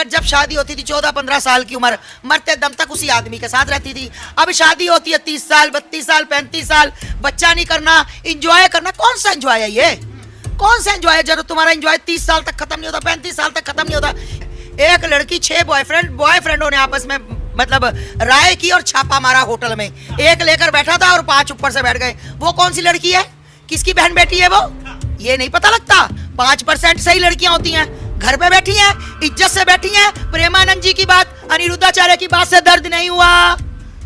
लेकर जब शादी होती थी 14-15 साल की उम्र, मरते दम तक उसी आदमी के साथ रहती थी। अब शादी होती है 30 साल, 32 साल, 35 साल, बच्चा नहीं करना, इंजॉय करना। कौन सा इंजॉय है ये? कौन सा एंजॉय है? जब तुम्हारा एंजॉय 30 साल तक खत्म नहीं होता, 35 साल तक खत्म नहीं होता। एक लड़की 6 बॉयफ्रेंडों ने आपस में मतलब राय की और छापा मारा होटल में। एक लेकर बैठा था और 5 ऊपर से बैठ गए। वो कौन सी लड़की है? किसकी बहन बेटी है वो? ये नहीं पता लगता। 5% सही लड़कियां होती हैं, घर पे बैठी हैं, इज्जत से बैठी हैं। प्रेमानंद जी की बात, अनिरुद्धाचार्य की बात से दर्द नहीं हुआ।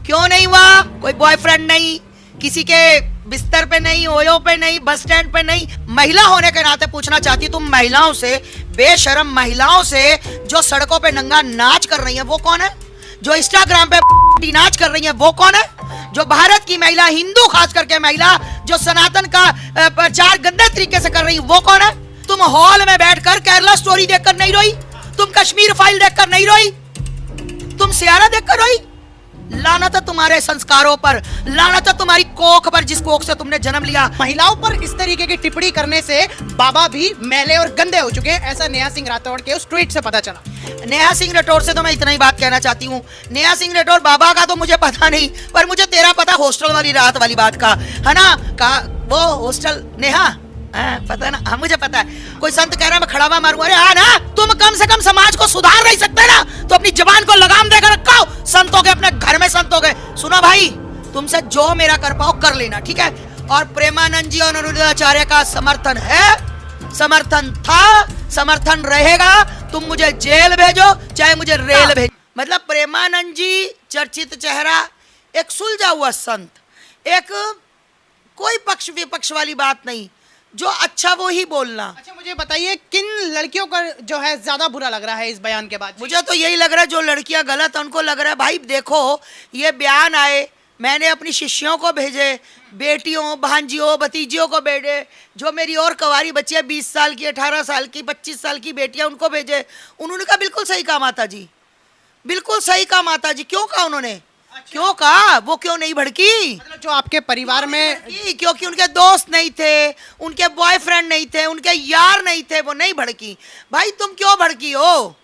क्यों नहीं हुआ? कोई बॉयफ्रेंड नहीं, किसी के बिस्तर पे नहीं, ओयो पे नहीं, बस स्टैंड पे नहीं। महिला होने के नाते पूछना चाहती हूँ, तुम महिलाओं से, बेशरम महिलाओं से जो सड़कों पे नंगा नाच कर रही है वो कौन है? जो इंस्टाग्राम पे नाच कर रही है वो कौन है? जो भारत की महिला, हिंदू खास करके महिला, जो सनातन का प्रचार गंदे तरीके से कर रही है वो कौन है? तुम हॉल में बैठकर केरला स्टोरी देखकर नहीं रोई? तुम कश्मीर फाइल देखकर नहीं रोई? तुम सियारा देखकर रोई? लानत है तुम्हारे संस्कारों पर, लानत है तुम्हारी कोख पर, जिस कोख से तुमने जन्म लिया। महिलाओं पर इस तरीके की टिप्पणी करने से बाबा भी मैले और गंदे हो चुके हैं, ऐसा नेहा सिंह राठौड़ के उस ट्वीट से पता चला। नेहा सिंह राठौड़ से तो मैं इतना ही बात कहना चाहती हूँ। नेहा सिंह राठौड़, बाबा का तो मुझे पता नहीं, पर मुझे तेरा पता हॉस्टल वाली रात वाली बात का है ना। वो हॉस्टल नेहा, पता है ना? हाँ मुझे पता है। कोई संत कह रहा है मैं खड़ावा मारूंगा। अरे हाँ ना, तुम कम से कम समाज को सुधार नहीं सकते ना, तो अपनी जबान को लगाम देकर रखो। संत हो गए, अपने घर में संत हो गए। सुनो भाई, तुमसे जो मेरा कर पाओ कर लेना, ठीक है? और प्रेमानंद जी और अनिरुद्धाचार्य का समर्थन है, समर्थन था, समर्थन रहेगा। तुम मुझे जेल भेजो चाहे मुझे रेल भेजो। मतलब प्रेमानंद जी चर्चित चेहरा, एक सुलझा हुआ संत, एक कोई पक्ष विपक्ष वाली बात नहीं, जो अच्छा वो ही बोलना। अच्छा मुझे बताइए, किन लड़कियों का जो है ज्यादा बुरा लग रहा है इस बयान के बाद? मुझे तो यही लग रहा है जो लड़कियां गलत है उनको लग रहा है भाई देखो ये बयान आए, मैंने अपनी शिष्यों को भेजे, बेटियों, भांजियों, भतीजियों को भेजे, जो मेरी और कवारी बच्चियां 20 साल की, 18 साल की, 25 साल की बेटियां, उनको भेजे। उन्होंने कहा बिल्कुल सही कहा माता जी, बिल्कुल सही कहा माता जी। क्यों कहा उन्होंने? अच्छा। क्यों कहा? वो क्यों नहीं भड़की? मतलब जो आपके परिवार में, क्योंकि उनके दोस्त नहीं थे, उनके बॉयफ्रेंड नहीं थे, उनके यार नहीं थे, वो नहीं भड़की। भाई तुम क्यों भड़की हो?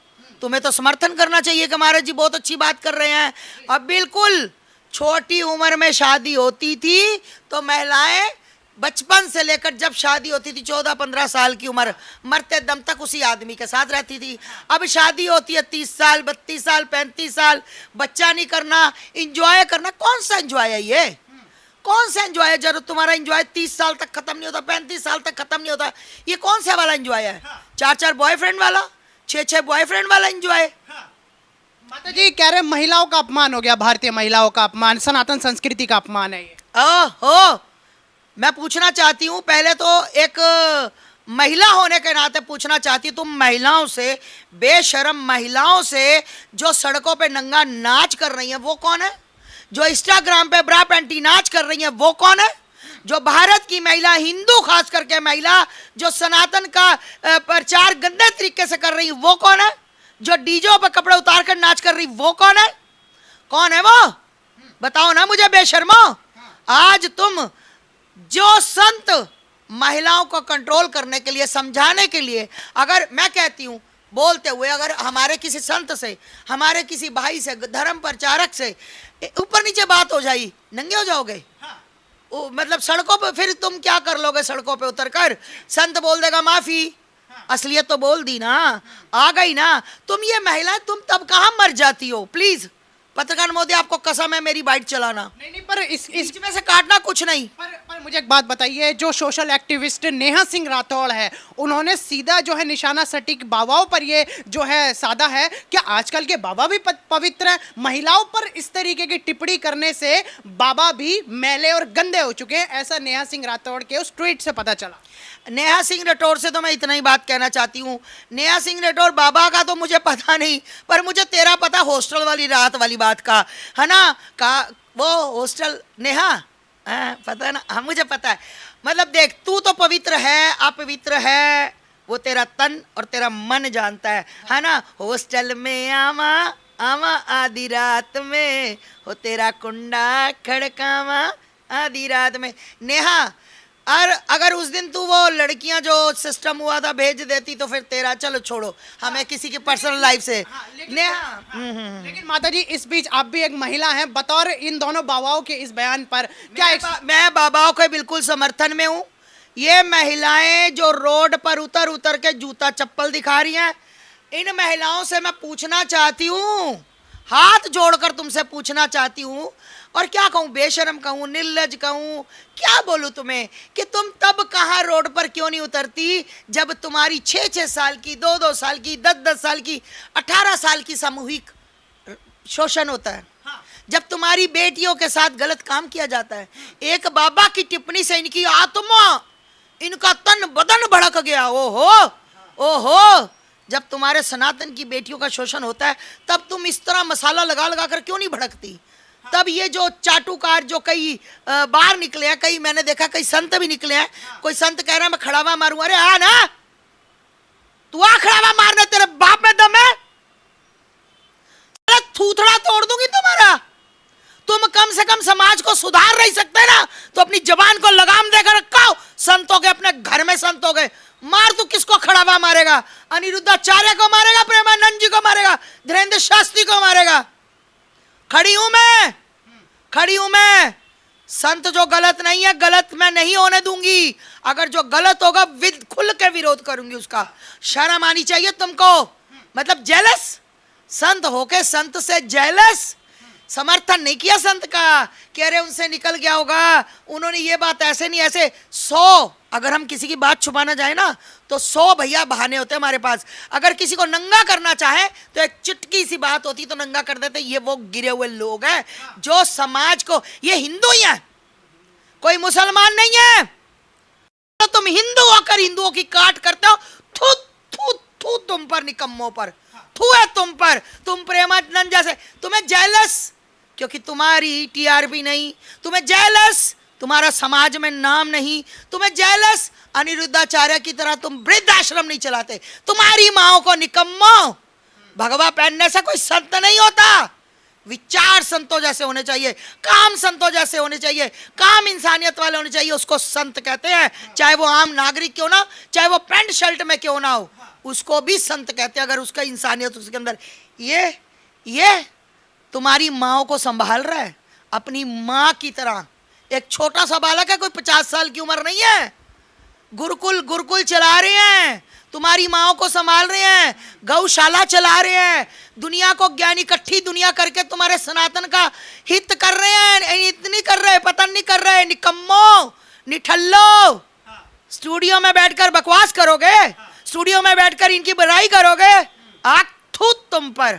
तुम्हें तो समर्थन करना चाहिए कि महाराज जी बहुत अच्छी बात कर रहे हैं। अब बिल्कुल छोटी उम्र में शादी होती थी तो महिलाएं बचपन से लेकर जब शादी होती थी 14-15 साल की उम्र, मरते दम तक उसी आदमी के साथ रहती थी। अब शादी होती है 30 साल, 32 साल, 35 साल, बच्चा नहीं करना, इंजॉय करना। कौन सा इंजॉय है ये? कौन सा एंजॉय है? जब तुम्हारा एंजॉय 30 साल तक खत्म नहीं होता, 35 साल तक खत्म नहीं होता, ये कौन सा वाला एंजॉय है? 4-4 बॉयफ्रेंड वाला, 6-6 बॉयफ्रेंड वाला एंजॉय? माता जी कह रहे महिलाओं का अपमान हो गया, भारतीय महिलाओं का अपमान, सनातन संस्कृति का अपमान है ये। ओहो, मैं पूछना चाहती हूँ, पहले तो एक महिला होने के नाते पूछना चाहती हूँ, तुम महिलाओं से, बेशरम महिलाओं से जो सड़कों पे नंगा नाच कर रही हैं वो कौन है? जो इंस्टाग्राम पे ब्रा पैंटी नाच कर रही हैं वो कौन है? जो भारत की महिला, हिंदू खास करके महिला, जो सनातन का प्रचार गंदे तरीके से कर रही है वो कौन है? जो डीजे पर कपड़े उतार कर नाच कर रही वो कौन है? कौन है वो? बताओ ना मुझे बेशर्मो। आज तुम जो संत महिलाओं को कंट्रोल करने के लिए, समझाने के लिए, अगर मैं कहती हूँ बोलते हुए, अगर हमारे किसी संत से, हमारे किसी भाई से, धर्म प्रचारक से ऊपर नीचे बात हो जाए, नंगे हो जाओगे। मतलब सड़कों पे फिर तुम क्या कर लोगे? सड़कों पे उतर कर संत बोल देगा माफी, असलियत तो बोल दी ना, आ गई ना। तुम ये महिला, तुम तब कहाँ मर जाती हो? प्लीज पत्रकार मोदी, आपको कसम है मेरी बाइट चलाना नहीं, पर इस में से काटना कुछ नहीं। पर मुझे एक बात बताइए, जो सोशल एक्टिविस्ट नेहा सिंह राठौड़ है, उन्होंने सीधा जो है निशाना सटीक बाबाओं पर ये जो है साधा है। क्या आजकल के बाबा भी पवित्र हैं? महिलाओं पर इस तरीके की टिप्पणी करने से बाबा भी मैले और गंदे हो चुके हैं, ऐसा नेहा सिंह राठौड़ के उस ट्वीट से पता चला। नेहा सिंह राठौड़ से तो मैं इतना ही बात कहना चाहती हूँ। नेहा सिंह राठौड़, बाबा का तो मुझे पता नहीं, पर मुझे तेरा पता हॉस्टल वाली रात वाली बात का है ना। वो हॉस्टल नेहा, पता है ना? हाँ मुझे पता है। मतलब देख, तू तो पवित्र है, अपवित्र है, वो तेरा तन और तेरा मन जानता है ना। हॉस्टल में आवा आवा आधी रात में, हो तेरा कुंडा खड़कावा आधी रात में। नेहा, और अगर उस दिन तू वो लड़कियां जो सिस्टम हुआ था भेज देती तो फिर तेरा चलो छोड़ो, हमें किसी की पर्सनल लाइफ से नेहा। लेकिन माता जी इस बीच आप भी एक महिला हैं, बतौर इन दोनों बाबाओं के इस बयान पर क्या मैं बाबाओं के बिल्कुल समर्थन में हूँ। ये महिलाएं जो रोड पर उतर उतर के जूता चप्पल दिखा रही हैं, इन महिलाओं से मैं पूछना चाहती हूँ, हाथ जोड़कर तुमसे पूछना चाहती हूँ, और क्या कहूँ, बेशर्म कहूँ, निर्लज कहूँ, क्या बोलूँ तुम्हें, कि तुम तब कहाँ रोड पर क्यों नहीं उतरती जब तुम्हारी 6-6 साल की, 2-2 साल की, 10-10 साल की, 18 साल की सामूहिक शोषण होता है, जब तुम्हारी बेटियों के साथ गलत काम किया जाता है। एक बाबा की टिप्पणी से इनकी आत्मा, इनका तन बदन भड़क गया। ओहो ओहो, जब तुम्हारे सनातन की बेटियों का शोषण होता है तब तुम इस तरह मसाला लगा लगा कर क्यों नहीं भड़कती? तब ये जो चाटुकार जो कई बार निकले हैं, कई मैंने देखा कई संत भी निकले हैं, कोई संत कह रहा है मैं खड़ावा मारूंगा, अरे आ ना, तू आ खड़ावा मारने, तेरे बाप में दम है, थूथड़ा तोड़ दूंगी तुम्हारा। तुम कम से कम समाज को सुधार नहीं सकते ना, तो अपनी जबान को लगाम देकर रखो। संत हो गए, अपने घर में संत हो गए, मार तू किसको खड़ावा मारेगा? अनिरुद्धाचार्य को मारेगा, प्रेमानंद जी को मारेगा, धीरेन्द्र शास्त्री को मारेगा। खड़ी हूं मैं, संत जो गलत नहीं है, गलत मैं नहीं होने दूंगी। अगर जो गलत होगा खुल के विरोध करूंगी उसका। शर्म आनी चाहिए तुमको, मतलब जेलस, संत होके संत से जेलस, समर्थन नहीं किया संत का कि अरे उनसे निकल गया होगा, उन्होंने ये बात ऐसे नहीं ऐसे। 100 अगर हम किसी की बात छुपाना चाहे ना तो 100 भैया बहाने होते हैं हमारे पास। अगर किसी को नंगा करना चाहे तो एक चुटकी सी बात होती तो नंगा कर देते। ये वो गिरे हुए लोग हैं जो समाज को, ये हिंदू ही हैं, कोई मुसलमान नहीं है। तो तुम हिंदू होकर हिंदुओं की काट करते हो, थू थू थू तुम पर, निकम्मों पर थू है तुम पर। तुम प्रेमानंद जैसे, तुम्हें जेलस क्योंकि तुम्हारी टीआरपी नहीं, तुम्हें जेलस तुम्हारा समाज में नाम नहीं, तुम्हें जेलस अनिरुद्धाचार्य की तरह तुम वृद्धाश्रम नहीं चलाते। तुम्हारी माओ को निकम्मो, भगवा पहनने से कोई संत नहीं होता। विचार संतों जैसे होने चाहिए, काम संतों जैसे होने चाहिए, काम इंसानियत वाले होने चाहिए, उसको संत कहते हैं। चाहे वो आम नागरिक क्यों ना, चाहे वो पैंट शर्ट में क्यों ना हो, उसको भी संत कहते हैं अगर उसका इंसानियत उसके अंदर। ये तुम्हारी माँ को संभाल रहा है अपनी माँ की तरह। एक छोटा सा बालक है, कोई 50 साल की उम्र नहीं है, गुरुकुल चला रहे हैं, तुम्हारी माँ को संभाल रहे हैं, गौशाला चला रहे हैं, दुनिया को ज्ञान इकट्ठी दुनिया करके तुम्हारे सनातन का हित कर रहे हैं। इतनी कर रहे, पतन नहीं कर रहे, निकम्मो निठल्लो। स्टूडियो में बैठकर बकवास करोगे, स्टूडियो में बैठकर इनकी बुराई करोगे, आग थूत तुम पर।